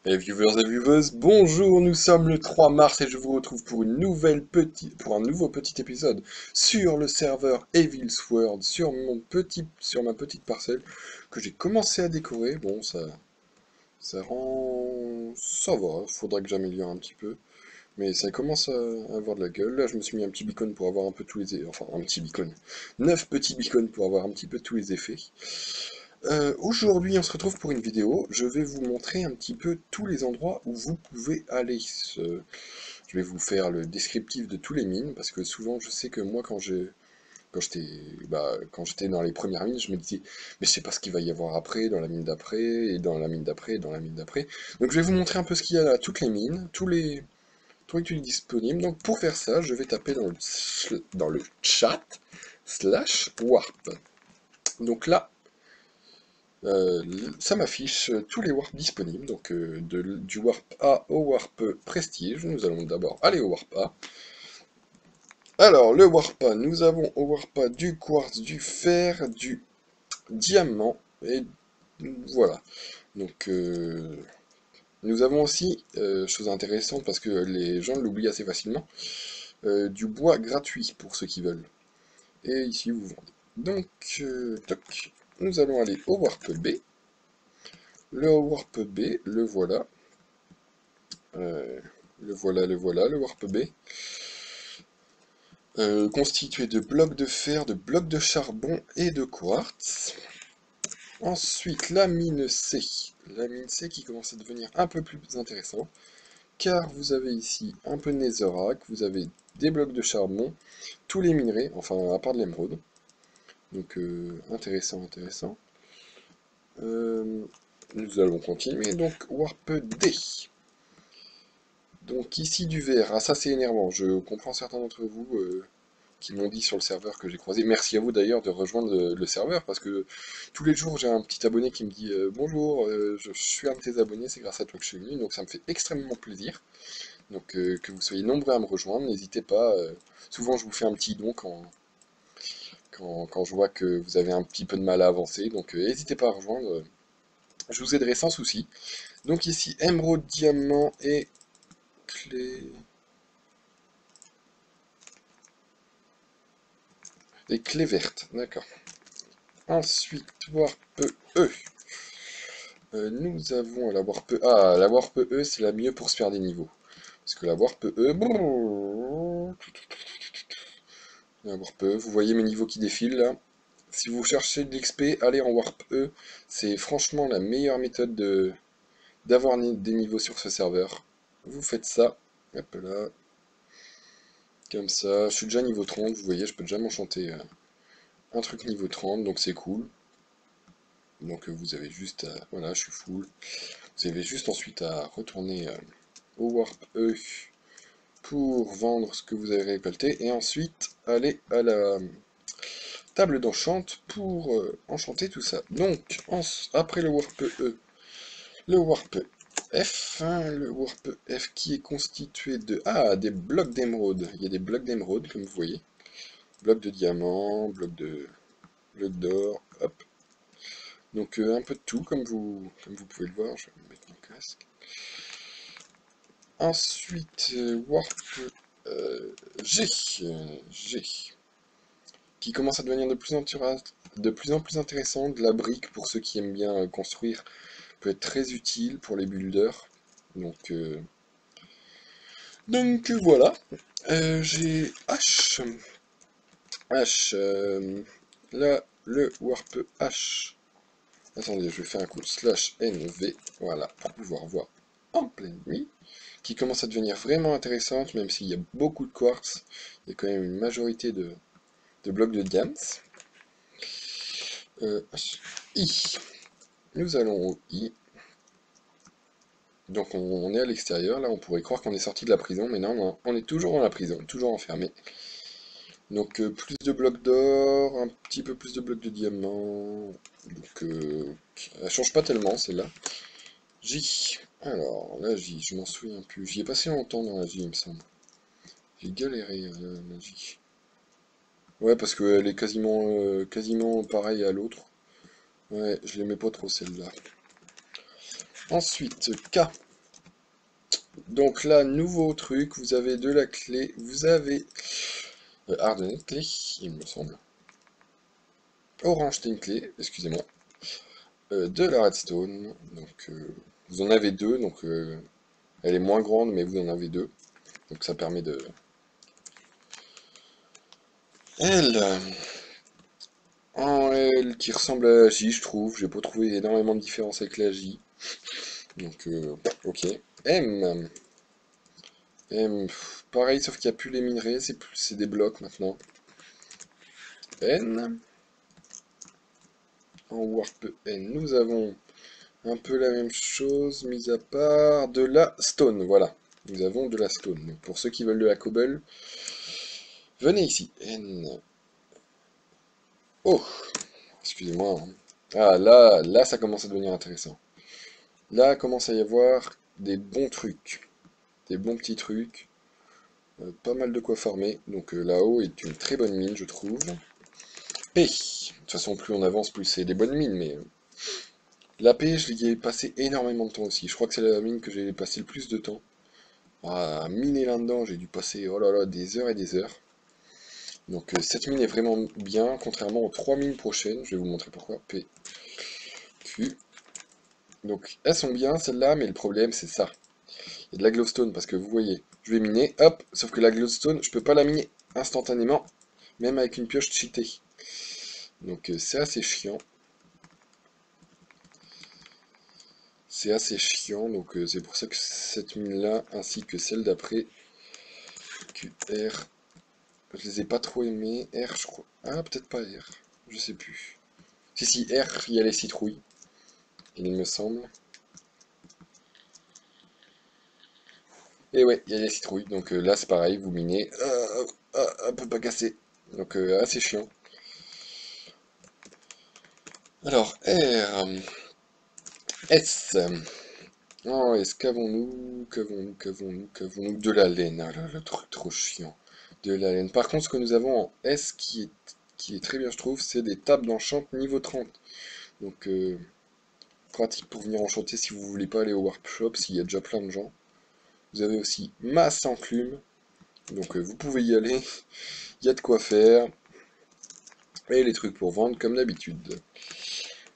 Et viewers et vieweuses, bonjour, nous sommes le 3 mars et je vous retrouve pour pour un nouveau petit épisode sur le serveur Evil Sword, sur ma petite parcelle que j'ai commencé à décorer. Bon, ça va, faudrait que j'améliore un petit peu, mais ça commence à avoir de la gueule. Là, je me suis mis un petit beacon pour avoir un peu tous enfin un petit beacon, 9 petits beacons pour avoir un petit peu tous les effets. Aujourd'hui, on se retrouve pour une vidéo. Je vais vous montrer un petit peu tous les endroits où vous pouvez aller. Je vais vous faire le descriptif de tous les mines, parce que souvent, je sais que moi, quand j'étais dans les premières mines, je me disais, mais je sais pas ce qu'il va y avoir après, dans la mine d'après, et dans la mine d'après, et dans la mine d'après. Donc, je vais vous montrer un peu ce qu'il y a à toutes les mines, tous les trucs disponibles. Donc, pour faire ça, je vais taper dans le chat /warp. Donc là, ça m'affiche tous les warps disponibles, donc du warp A au warp prestige. Nous allons d'abord aller au warp A. Alors, le warp A, nous avons au warp A du quartz, du fer, du diamant, et voilà. Donc, nous avons aussi, chose intéressante parce que les gens l'oublient assez facilement, du bois gratuit pour ceux qui veulent. Et ici, vous vendez. Donc, toc, nous allons aller au warp B. Le warp B, le voilà. Le warp B. Constitué de blocs de fer, de blocs de charbon et de quartz. Ensuite, la mine C. La mine C qui commence à devenir un peu plus intéressant, car vous avez ici un peu de netherrack, vous avez des blocs de charbon, tous les minerais, enfin à part de l'émeraude. Donc intéressant. Nous allons continuer, donc warp D. Donc ici du verre, ah ça c'est énervant, je comprends certains d'entre vous qui m'ont dit sur le serveur que j'ai croisé. Merci à vous d'ailleurs de rejoindre le serveur, parce que tous les jours j'ai un petit abonné qui me dit bonjour, je suis un de tes abonnés, c'est grâce à toi que je suis venu, donc ça me fait extrêmement plaisir. Donc que vous soyez nombreux à me rejoindre, n'hésitez pas, souvent je vous fais un petit don quand je vois que vous avez un petit peu de mal à avancer, donc n'hésitez pas à rejoindre, je vous aiderai sans souci. Donc ici, émeraude, diamant et clé... Les clés vertes, d'accord. Ensuite, Warp E. Nous avons la Warp E. Ah, la Warp E, c'est la mieux pour se faire des niveaux. Parce que la Warp E... La Warp E, vous voyez mes niveaux qui défilent là. Si vous cherchez de l'XP, allez en Warp E. C'est franchement la meilleure méthode d'avoir des niveaux sur ce serveur. Vous faites ça. Hop là. Comme ça. Je suis déjà niveau 30, vous voyez, je peux déjà m'enchanter un truc niveau 30, donc c'est cool. Donc vous avez juste à... Voilà, je suis full. Vous avez juste ensuite à retourner au Warp E pour vendre ce que vous avez récolté. Et ensuite, aller à la table d'enchante pour enchanter tout ça. Donc, après le Warp E, le Warp F. Hein, le Warp F qui est constitué de... Ah, des blocs d'émeraude. Il y a des blocs d'émeraude, comme vous voyez. Blocs de diamant, blocs d'or, hop. Donc un peu de tout, comme vous pouvez le voir. Je vais mettre mon casque. Ensuite, Warp G, G, qui commence à devenir de plus en plus intéressant. De la brique, pour ceux qui aiment bien construire, peut être très utile pour les builders. Donc voilà. J'ai H. H. Là, le Warp H. Attendez, je vais faire un coup de /NV. Voilà, pour pouvoir voir en pleine nuit. Qui commence à devenir vraiment intéressante, même s'il y a beaucoup de quartz. Il y a quand même une majorité de blocs de diams. I. Nous allons au I. Donc on est à l'extérieur, là on pourrait croire qu'on est sorti de la prison, mais non, non, on est toujours dans la prison, toujours enfermé. Donc plus de blocs d'or, un petit peu plus de blocs de diamants. Donc elle change pas tellement celle-là. J. Alors la J, je m'en souviens plus. J'y ai passé longtemps dans la J, il me semble. J'ai galéré la J. Ouais, parce qu'elle est quasiment pareille à l'autre. Ouais, je l'aimais pas trop celle-là. Ensuite, K. Donc là, nouveau truc, vous avez de la clé, vous avez Hardened clé, il me semble. Orange tin clé, excusez-moi. De la redstone, donc vous en avez deux, donc elle est moins grande, mais vous en avez deux. Donc ça permet de... Elle, en elle qui ressemble à la J, je trouve. J'ai pas trouvé énormément de différence avec la J. Donc, ok. M. M, pareil, sauf qu'il n'y a plus les minerais, c'est des blocs maintenant. N. En Warp N, nous avons un peu la même chose, mis à part de la stone, voilà. Nous avons de la stone. Donc pour ceux qui veulent de la cobble, venez ici. N. Oh, excusez-moi, hein. Ah, là, ça commence à devenir intéressant. Là, commence à y avoir des bons trucs. Des bons petits trucs. Pas mal de quoi farmer. Donc là-haut est une très bonne mine, je trouve. P. De toute façon, plus on avance, plus c'est des bonnes mines, mais... la P, je y ai passé énormément de temps aussi. Je crois que c'est la mine que j'ai passé le plus de temps. À miner là-dedans, j'ai dû passer, oh là là, des heures et des heures. Donc cette mine est vraiment bien, contrairement aux 3 mines prochaines. Je vais vous montrer pourquoi. P, Q. Donc elles sont bien, celles-là, mais le problème, c'est ça. Il y a de la glowstone, parce que vous voyez, je vais miner, hop, sauf que la glowstone, je peux pas la miner instantanément, même avec une pioche cheatée. Donc c'est assez chiant. C'est assez chiant, donc c'est pour ça que cette mine-là, ainsi que celle d'après, QR, je les ai pas trop aimées. R, je crois. Ah, peut-être pas R, je sais plus. Si, R, il y a les citrouilles, il me semble. Et ouais, il y a les citrouilles, donc là c'est pareil, vous minez, un peu pas cassé. Donc assez chiant. Alors, R, S. Oh, est-ce qu'avons-nous de la laine. Ah là, le truc trop chiant. De la laine. Par contre, ce que nous avons en S qui est très bien, je trouve, c'est des tables d'enchant niveau 30. Donc, pratique pour venir enchanter si vous voulez pas aller au Warp Shop, s'il y a déjà plein de gens. Vous avez aussi masse enclume. Donc, vous pouvez y aller. Il y a de quoi faire. Et les trucs pour vendre, comme d'habitude.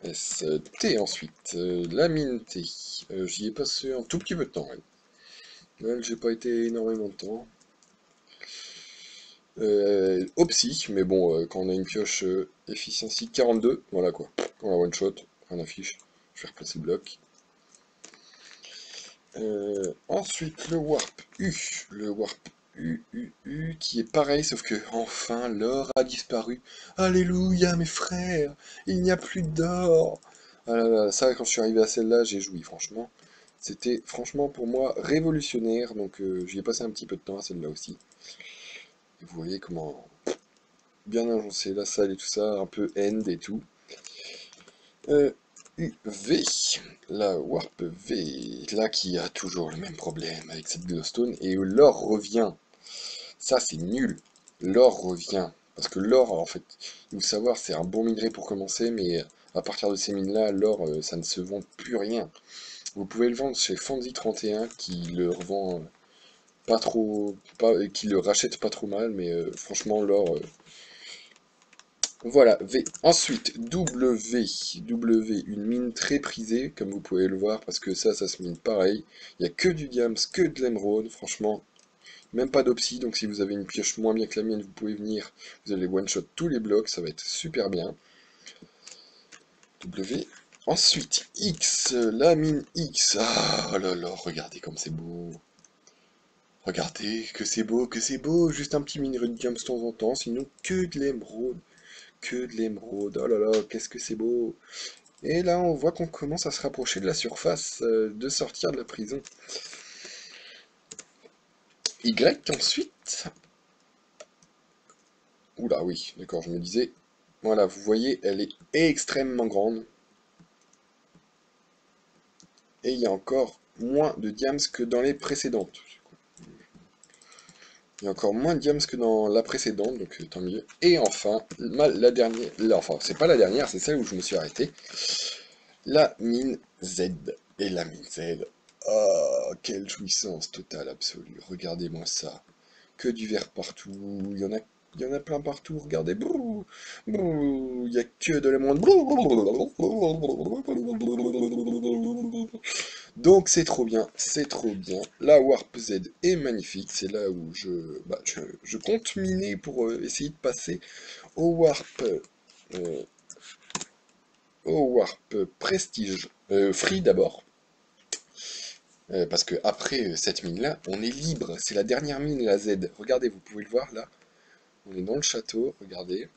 S, T ensuite. La mine T. J'y ai passé un tout petit peu de temps. Ouais. J'ai pas été énormément de temps. Opsi, mais bon, quand on a une pioche efficiency 42, voilà quoi. On a one shot, rien affiche. Je vais replacer le bloc. Ensuite, le Warp U. Le Warp U, qui est pareil, sauf que enfin l'or a disparu. Alléluia, mes frères, il n'y a plus d'or. Ah là là, ça, quand je suis arrivé à celle-là, j'ai joui, franchement. C'était franchement pour moi révolutionnaire, donc j'y ai passé un petit peu de temps à celle-là aussi. Et vous voyez comment bien agencé la salle et tout ça, un peu end et tout. UV, la Warp V, là qui a toujours le même problème avec cette glowstone, et l'or revient. Ça c'est nul, l'or revient. Parce que l'or, en fait, il faut savoir, c'est un bon minerai pour commencer, mais à partir de ces mines-là, l'or, ça ne se vend plus rien. Vous pouvez le vendre chez Fanzi31 qui le revend pas trop, qui le rachète pas trop mal, mais franchement, l'or, voilà, V. Ensuite, W. W, une mine très prisée, comme vous pouvez le voir, parce que ça se mine pareil. Il n'y a que du diams, que de l'émeraude, franchement. Même pas d'opsie, donc si vous avez une pioche moins bien que la mienne, vous pouvez venir. Vous allez one-shot tous les blocs, ça va être super bien. W. Ensuite, X, la mine X. Ah, oh là là, regardez comme c'est beau. Regardez, que c'est beau. Juste un petit minerai de diams de temps en temps, sinon que de l'émeraude. Que de l'émeraude, oh là là, qu'est-ce que c'est beau. Et là, on voit qu'on commence à se rapprocher de la surface, de sortir de la prison. Y ensuite. Oula, oui, d'accord, je me disais. Voilà, vous voyez, elle est extrêmement grande. Et il y a encore moins de diams que dans les précédentes. Il y a encore moins de diams que dans la précédente, donc tant mieux. Et enfin, la dernière, enfin, c'est pas la dernière, c'est celle où je me suis arrêté. La mine Z. Et la mine Z. Ah, quelle jouissance totale, absolue. Regardez-moi ça. Que du vert partout. Il y en a plein partout. Regardez. Brrr, brrr, il n'y a que de la monde. Donc c'est trop bien, c'est trop bien. La Warp Z est magnifique. C'est là où je compte miner pour essayer de passer au Warp, euh, au Warp Prestige Free d'abord. Parce que après cette mine-là, on est libre. C'est la dernière mine, la Z. Regardez, vous pouvez le voir là. On est dans le château, regardez.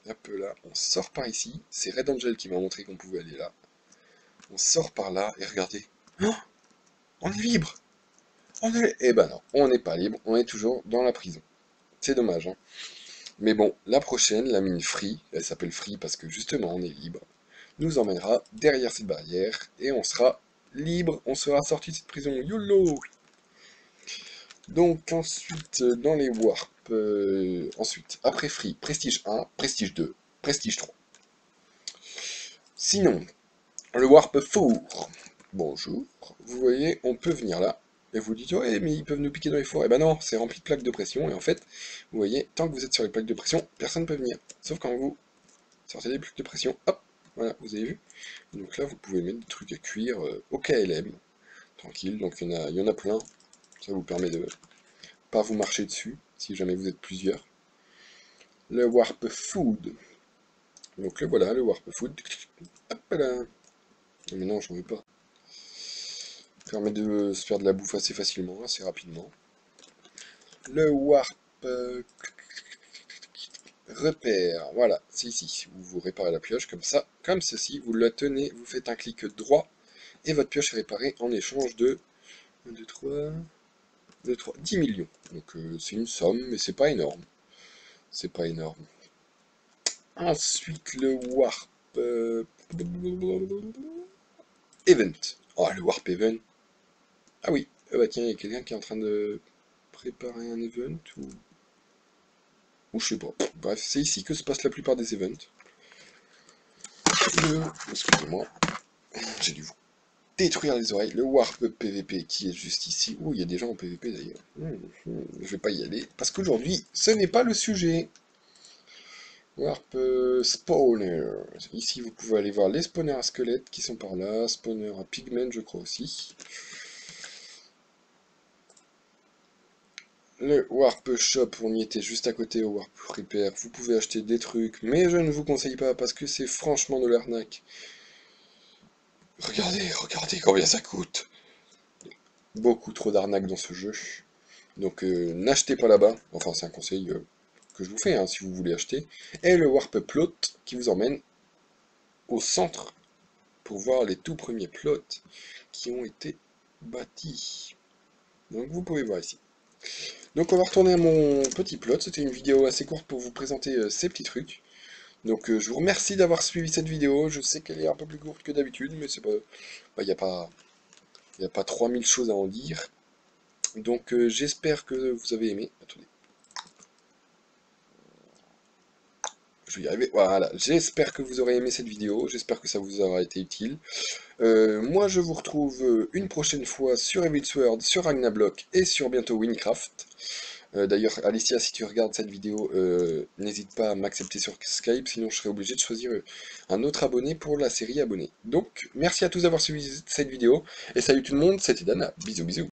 Hop là, on sort par ici. C'est Red Angel qui m'a montré qu'on pouvait aller là. On sort par là et regardez. Oh, on est libre. Eh ben non, on n'est pas libre. On est toujours dans la prison. C'est dommage, hein. Mais bon, la prochaine, la mine Free, elle s'appelle Free parce que justement on est libre, nous emmènera derrière cette barrière et on sera libre. On sera sorti de cette prison. YOLO! Donc ensuite, dans les warps, ensuite, après Free, Prestige 1, Prestige 2, Prestige 3. Sinon, le warp four. Bonjour, vous voyez, on peut venir là, et vous dites, ouais, mais ils peuvent nous piquer dans les fours. Eh ben non, c'est rempli de plaques de pression, et en fait, vous voyez, tant que vous êtes sur les plaques de pression, personne ne peut venir. Sauf quand vous sortez des plaques de pression, hop, voilà, vous avez vu. Donc là, vous pouvez mettre des trucs à cuire au KLM, tranquille, donc il y en a plein. Ça vous permet de pas vous marcher dessus, si jamais vous êtes plusieurs. Le Warp Food. Donc le voilà, le Warp Food. Hop là. Mais non, j'en veux pas. Permet de se faire de la bouffe assez facilement, assez rapidement. Le Warp Repère. Voilà, c'est ici. Vous réparez la pioche comme ça, comme ceci. Vous la tenez, vous faites un clic droit et votre pioche est réparée en échange de 1, 2, 3, 2, 3, 10 millions. Donc c'est une somme, mais c'est pas énorme. C'est pas énorme. Ensuite, le Warp Event. Oh, le Warp Event. Ah oui, bah tiens, il y a quelqu'un qui est en train de préparer un event ou je sais pas. Bref, c'est ici que se passe la plupart des events. Excusez-moi, j'ai dû vous détruire les oreilles. Le Warp PVP qui est juste ici. Oh, il y a des gens en PVP d'ailleurs. Je vais pas y aller parce qu'aujourd'hui, ce n'est pas le sujet. Warp Spawner. Ici, vous pouvez aller voir les spawners à squelettes qui sont par là. Spawner à pigment, je crois aussi. Le Warp Shop, on y était juste à côté au Warp Repair. Vous pouvez acheter des trucs, mais je ne vous conseille pas parce que c'est franchement de l'arnaque. Regardez, regardez combien ça coûte. Beaucoup trop d'arnaques dans ce jeu. Donc n'achetez pas là-bas. Enfin, c'est un conseil que je vous fais hein, si vous voulez acheter. Et le Warp Plot qui vous emmène au centre pour voir les tout premiers plots qui ont été bâtis. Donc vous pouvez voir ici. Donc on va retourner à mon petit plot, c'était une vidéo assez courte pour vous présenter ces petits trucs. Donc je vous remercie d'avoir suivi cette vidéo, je sais qu'elle est un peu plus courte que d'habitude, mais c'est pas... Il n'y a pas 3000 choses à en dire. Donc j'espère que vous avez aimé. Attendez. Je vais y arriver. Voilà, j'espère que vous aurez aimé cette vidéo, j'espère que ça vous aura été utile. Moi je vous retrouve une prochaine fois sur Evil Sword, sur Ragnablock et sur bientôt Winecraft. D'ailleurs, Alicia, si tu regardes cette vidéo, n'hésite pas à m'accepter sur Skype, sinon je serai obligé de choisir un autre abonné pour la série abonnés. Donc, merci à tous d'avoir suivi cette vidéo, et salut tout le monde, c'était Dana, bisous bisous.